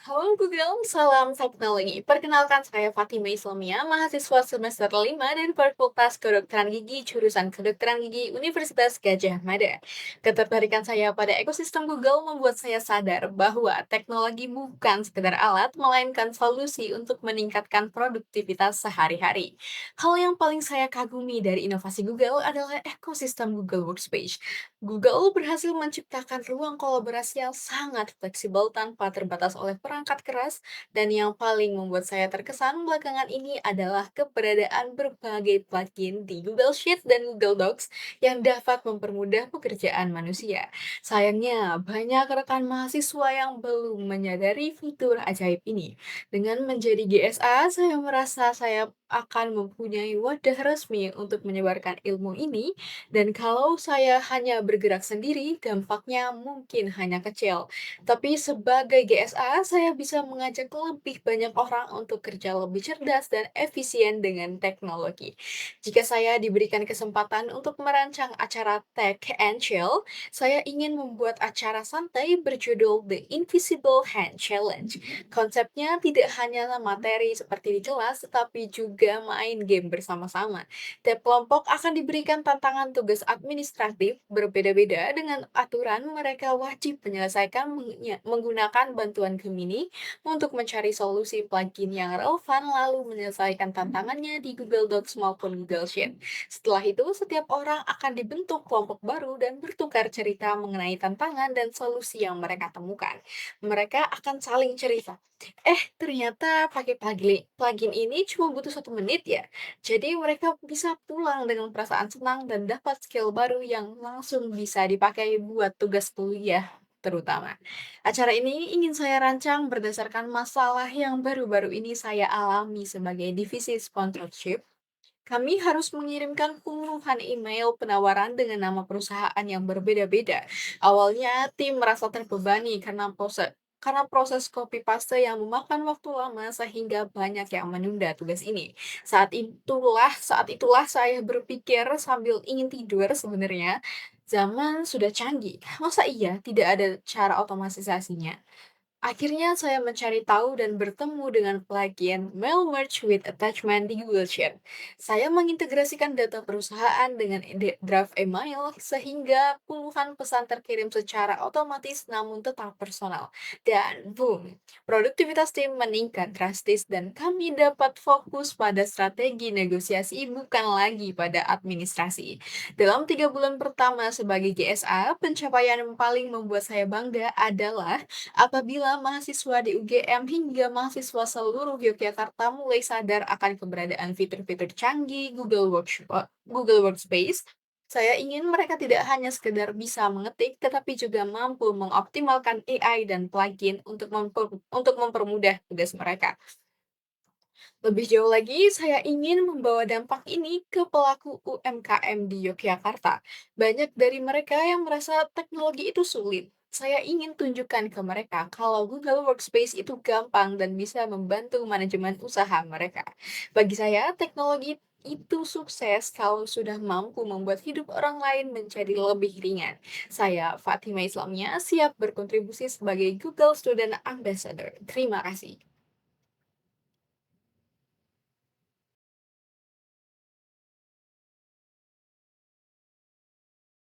Halo Google, salam teknologi. Perkenalkan saya Fatima Islamia, mahasiswa semester 5 dari Fakultas Kedokteran Gigi, jurusan Kedokteran Gigi Universitas Gadjah Mada. Ketertarikan saya pada ekosistem Google membuat saya sadar bahwa teknologi bukan sekedar alat, melainkan solusi untuk meningkatkan produktivitas sehari-hari. Hal yang paling saya kagumi dari inovasi Google adalah ekosistem Google Workspace. Google berhasil menciptakan ruang kolaborasi yang sangat fleksibel tanpa terbatas oleh perangkat keras, dan yang paling membuat saya terkesan belakangan ini adalah keberadaan berbagai plugin di Google Sheets dan Google Docs yang dapat mempermudah pekerjaan manusia. Sayangnya, banyak rekan mahasiswa yang belum menyadari fitur ajaib ini. Dengan menjadi GSA, saya merasa saya akan mempunyai wadah resmi untuk menyebarkan ilmu ini, dan kalau saya hanya bergerak sendiri, dampaknya mungkin hanya kecil. Tapi sebagai GSA, saya bisa mengajak lebih banyak orang untuk kerja lebih cerdas dan efisien dengan teknologi. Jika saya diberikan kesempatan untuk merancang acara Tech and Chill, saya ingin membuat acara santai berjudul The Invisible Hand Challenge. Konsepnya tidak hanya materi seperti di kelas, tetapi juga main game bersama-sama. Tiap kelompok akan diberikan tantangan tugas administratif berbeda-beda dengan aturan mereka wajib menyelesaikan menggunakan bantuan Gemini untuk mencari solusi plugin yang relevan lalu menyelesaikan tantangannya di Google Docs maupun Google Sheet. Setelah itu, setiap orang akan dibentuk kelompok baru dan bertukar cerita mengenai tantangan dan solusi yang mereka temukan. Mereka akan saling cerita. Ternyata pakai plugin ini cuma butuh 1 menit ya. Jadi mereka bisa pulang dengan perasaan senang dan dapat skill baru yang langsung bisa dipakai buat tugas kuliah terutama. Acara ini ingin saya rancang berdasarkan masalah yang baru-baru ini saya alami sebagai divisi sponsorship. Kami harus mengirimkan puluhan email penawaran dengan nama perusahaan yang berbeda-beda. Awalnya tim merasa terbebani karena proses copy paste yang memakan waktu lama sehingga banyak yang menunda tugas ini. Saat itulah saya berpikir sambil ingin tidur sebenarnya, zaman sudah canggih. Masa iya tidak ada cara otomatisasinya? Akhirnya saya mencari tahu dan bertemu dengan plugin Mail Merge with Attachment di Google Sheet. Saya mengintegrasikan data perusahaan dengan draft email sehingga puluhan pesan terkirim secara otomatis namun tetap personal. Dan boom, produktivitas tim meningkat drastis dan kami dapat fokus pada strategi negosiasi bukan lagi pada administrasi. Dalam 3 bulan pertama sebagai GSA, pencapaian yang paling membuat saya bangga adalah apabila mahasiswa di UGM hingga mahasiswa seluruh Yogyakarta mulai sadar akan keberadaan fitur-fitur canggih Google Workspace, saya ingin mereka tidak hanya sekedar bisa mengetik, tetapi juga mampu mengoptimalkan AI dan plugin untuk mempermudah tugas mereka. Lebih jauh lagi, saya ingin membawa dampak ini ke pelaku UMKM di Yogyakarta. Banyak dari mereka yang merasa teknologi itu sulit. Saya ingin tunjukkan ke mereka kalau Google Workspace itu gampang dan bisa membantu manajemen usaha mereka. Bagi saya, teknologi itu sukses kalau sudah mampu membuat hidup orang lain menjadi lebih ringan. Saya, Fatima Islamnya, siap berkontribusi sebagai Google Student Ambassador. Terima kasih.